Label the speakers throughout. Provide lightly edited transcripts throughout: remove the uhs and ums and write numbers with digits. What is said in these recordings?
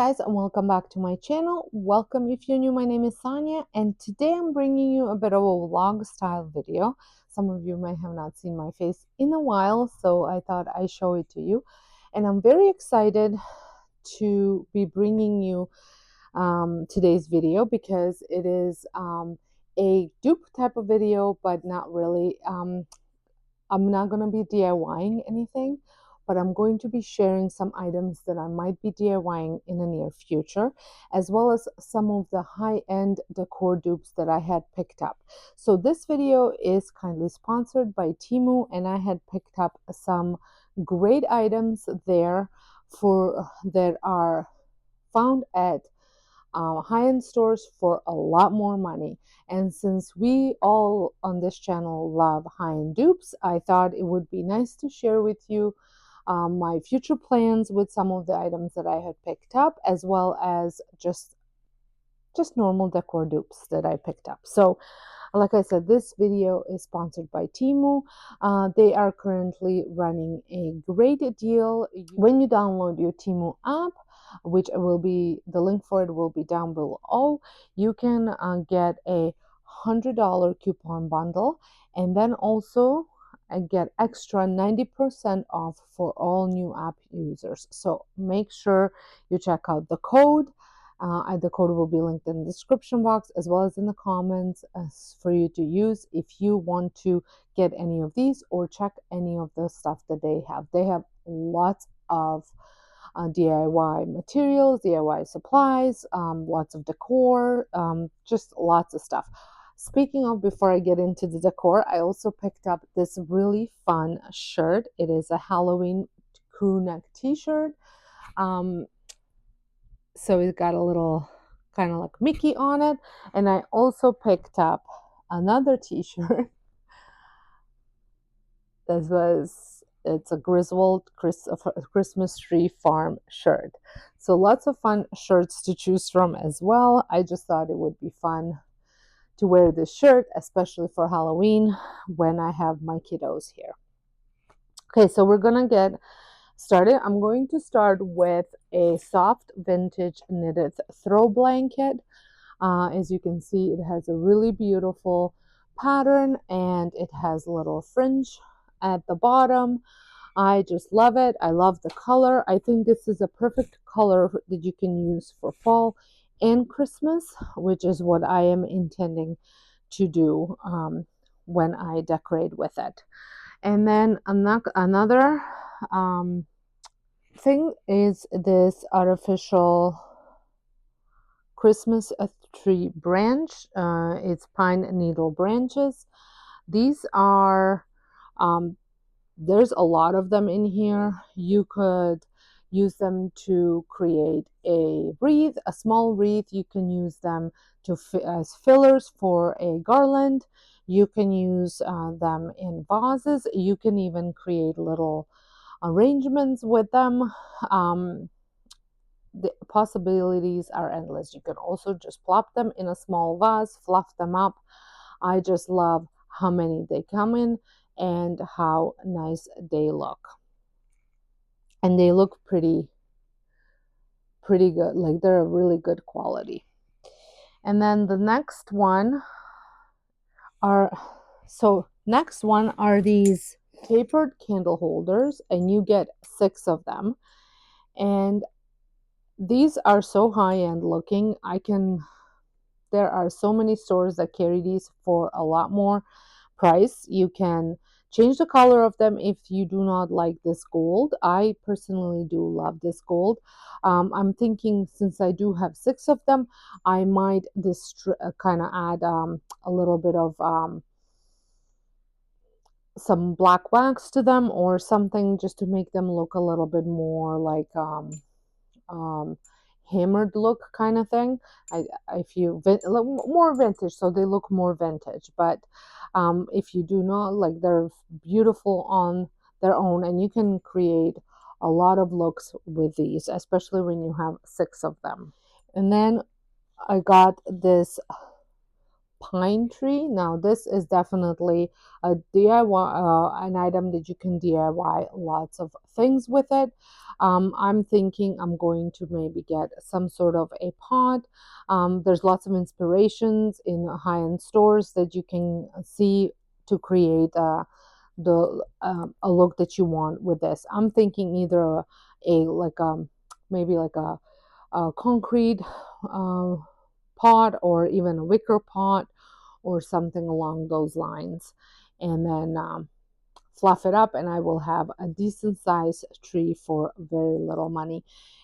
Speaker 1: guys, and welcome back to my channel. Welcome if you're new. My name is Sonja, and today I'm bringing you a bit of a vlog style video. Some of you may have not seen my face in a while, so I thought I'd show it to you. And I'm very excited to be bringing you today's video because it is a dupe type of video, but not really. I'm not going to be DIYing anything, but I'm going to be sharing some items that I might be DIYing in the near future, as well as some of the high-end decor dupes that I had picked up. So this video is kindly sponsored by Temu, and I had picked up some great items there that are found at high-end stores for a lot more money. And since we all on this channel love high-end dupes, I thought it would be nice to share with you my future plans with some of the items that I had picked up, as well as just normal decor dupes that I picked up. So like I said, this video is sponsored by Temu. They are currently running a great deal. When you download your Temu app, which will be, the link for it will be down below, you can get a $100 coupon bundle, and then also get extra 90% off for all new app users. So make sure you check out the code. The code will be linked in the description box as well as in the comments for you to use if you want to get any of these or check any of the stuff that they have. They have lots of DIY materials, DIY supplies, lots of decor, just lots of stuff. Speaking of, before I get into the decor, I also picked up this really fun shirt. It is a Halloween crew neck t-shirt. So it's got a little kind of like Mickey on it. And I also picked up another t-shirt. It's a Griswold Christmas tree farm shirt. So lots of fun shirts to choose from as well. I just thought it would be fun to wear this shirt, especially for Halloween when I have my kiddos here. Okay, so we're gonna get started. I'm going to start with a soft vintage knitted throw blanket. As you can see, it has a really beautiful pattern and it has a little fringe at the bottom. I just love it. I love the color. I think this is a perfect color that you can use for fall and Christmas, which is what I am intending to do when I decorate with it. And then another thing is this artificial Christmas tree branch. It's pine needle branches. These are there's a lot of them in here. You could use them to create a wreath, a small wreath. You can use them as fillers for a garland. You can use them in vases. You can even create little arrangements with them. The possibilities are endless. You can also just plop them in a small vase, fluff them up. I just love how many they come in and how nice they look. And they look pretty good. Like they're a really good quality. And then the next one are these tapered candle holders, and you get 6 of them. And these are so high-end looking. There are so many stores that carry these for a lot more price. You can change the color of them if you do not like this gold. I personally do love this gold. I'm thinking, since I do have 6 of them, I might kind of add a little bit of some black wax to them or something, just to make them look a little bit more like hammered look kind of thing. More vintage, so they look more vintage. But if you do not like, they're beautiful on their own, and you can create a lot of looks with these, especially when you have 6 of them. And then I got this pine tree. Now this is definitely a DIY, an item that you can DIY lots of things with it. I'm thinking I'm going to maybe get some sort of a pot. There's lots of inspirations in high-end stores that you can see to create a look that you want with this. I'm thinking either a like maybe like a concrete uh, pot or even a wicker pot or something along those lines, and then fluff it up, and I will have a decent sized tree for very little money.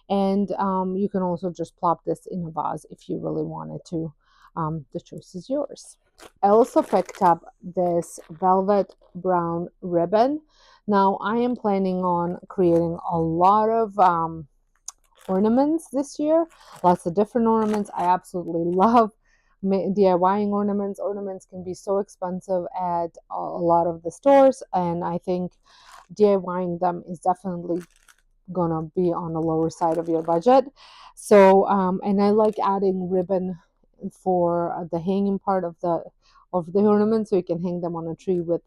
Speaker 1: And you can also just plop this in a vase if you really wanted to. The choice is yours. I also picked up this velvet brown ribbon. Now I am planning on creating a lot of ornaments this year, lots of different ornaments. I absolutely love DIYing ornaments. Ornaments can be so expensive at a lot of the stores, and I think DIYing them is definitely gonna be on the lower side of your budget. So, and I like adding ribbon for the hanging part of the ornament, so you can hang them on a tree with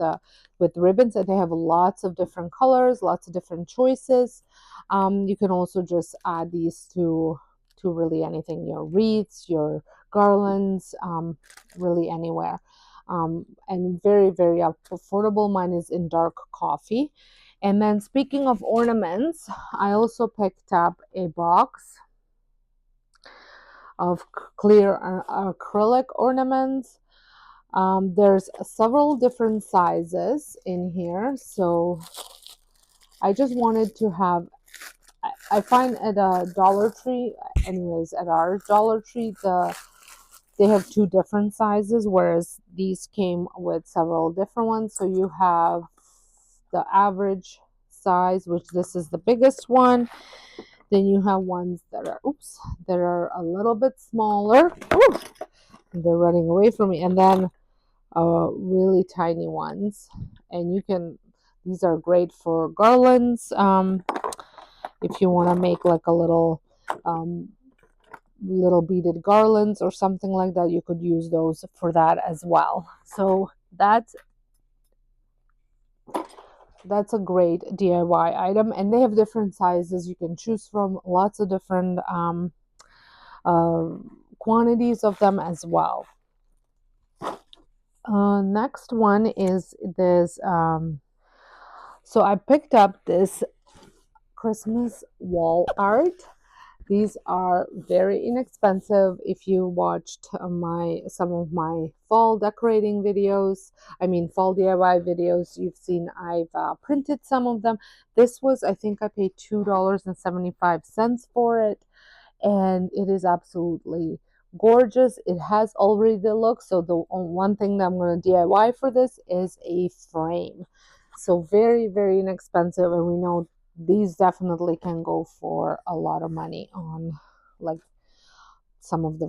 Speaker 1: ribbons. And they have lots of different colors, lots of different choices. You can also just add these to really anything, your wreaths, your garlands, really anywhere. And very, very affordable. Mine is in dark coffee. And then speaking of ornaments, I also picked up a box of clear acrylic ornaments. There's several different sizes in here, so I just wanted to have, I find at a Dollar Tree, anyways, at our Dollar Tree, they have two different sizes, whereas these came with several different ones. So you have the average size, which this is the biggest one. Then you have ones that are, that are a little bit smaller. Ooh, they're running away from me. And then really tiny ones. And you can, these are great for garlands. If you want to make like a little beaded garlands or something like that, you could use those for that as well. So that's a great DIY item, and they have different sizes you can choose from, lots of different uh, quantities of them as well. Next one is this. So I picked up this Christmas wall art. These are very inexpensive. If you watched some of my fall decorating videos, I mean fall DIY videos, you've seen I've printed some of them. This was, I think I paid $2.75 for it, and it is absolutely gorgeous. It has already the look. So the one thing that I'm going to DIY for this is a frame. So very, very inexpensive, and we know these definitely can go for a lot of money on like some of the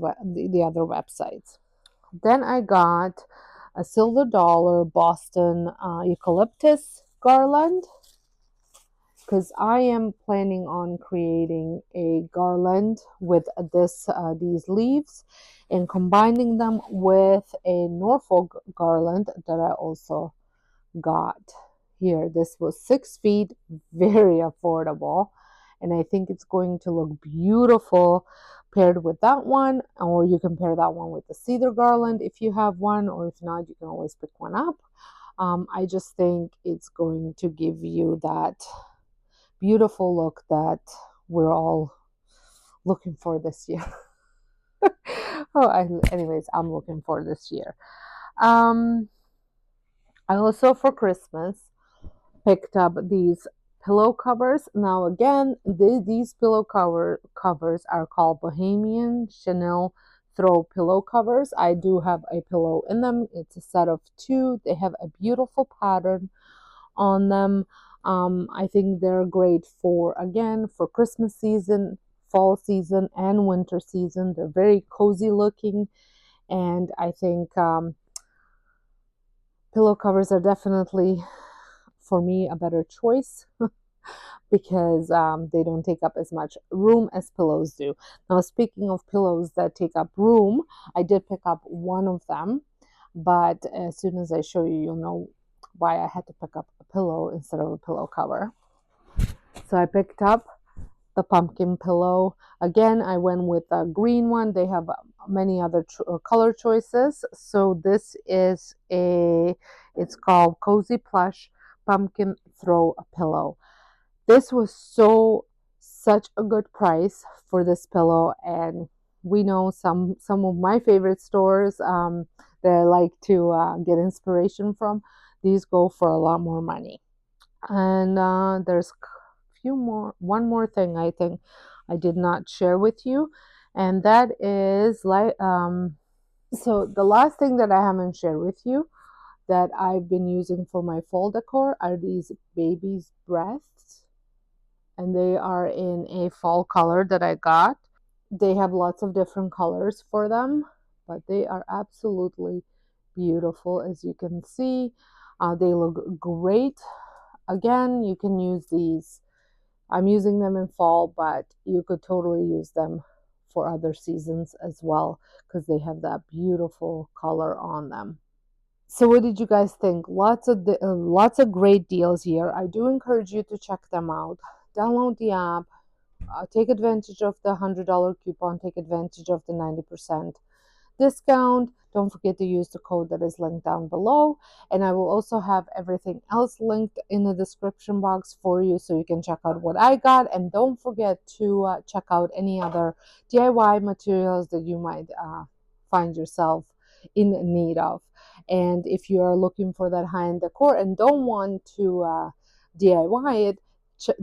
Speaker 1: other websites. Then I got a silver dollar Boston eucalyptus garland, because I am planning on creating a garland with these leaves and combining them with a Norfolk garland that I also got here. This was 6 feet, very affordable, and I think it's going to look beautiful paired with that one, or you can pair that one with the cedar garland if you have one, or if not, you can always pick one up. I just think it's going to give you that beautiful look that we're all looking for this year. Anyways, I'm looking for this year. I also, for Christmas, picked up these pillow covers. Now again, these pillow covers are called Bohemian Chanel throw pillow covers. I do have a pillow in them. It's a set of two. They have a beautiful pattern on them. I think they're great for, again, for Christmas season, fall season, and winter season. They're very cozy looking, and I think pillow covers are definitely, for me, a better choice because they don't take up as much room as pillows do. Now, speaking of pillows that take up room, I did pick up one of them. but as soon as I show you, you'll know why I had to pick up a pillow instead of a pillow cover. So I picked up the pumpkin pillow. Again, I went with a green one. They have many other color choices. So this is it's called Cozy Plush Pumpkin Throw Pillow. This was such a good price for this pillow, and we know some of my favorite stores that I like to get inspiration from. These go for a lot more money. And there's one more thing I think I did not share with you, and that is like so the last thing that I haven't shared with you that I've been using for my fall decor are these baby's breaths, and they are in a fall color that I got. They have lots of different colors for them, but they are absolutely beautiful as you can see. They look great. Again, you can use these. I'm using them in fall, but you could totally use them for other seasons as well because they have that beautiful color on them. So what did you guys think? Lots of great deals here. I do encourage you to check them out. Download the app, take advantage of the $100 coupon, take advantage of the 90% discount. Don't forget to use the code that is linked down below. And I will also have everything else linked in the description box for you so you can check out what I got. And don't forget to check out any other DIY materials that you might find yourself in need of. And if you are looking for that high-end decor and don't want to DIY it,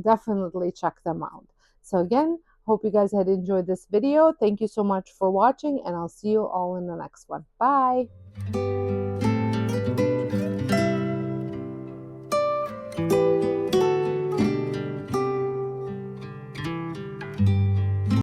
Speaker 1: definitely check them out. So again, hope you guys had enjoyed this video. Thank you so much for watching, and I'll see you all in the next one. Bye.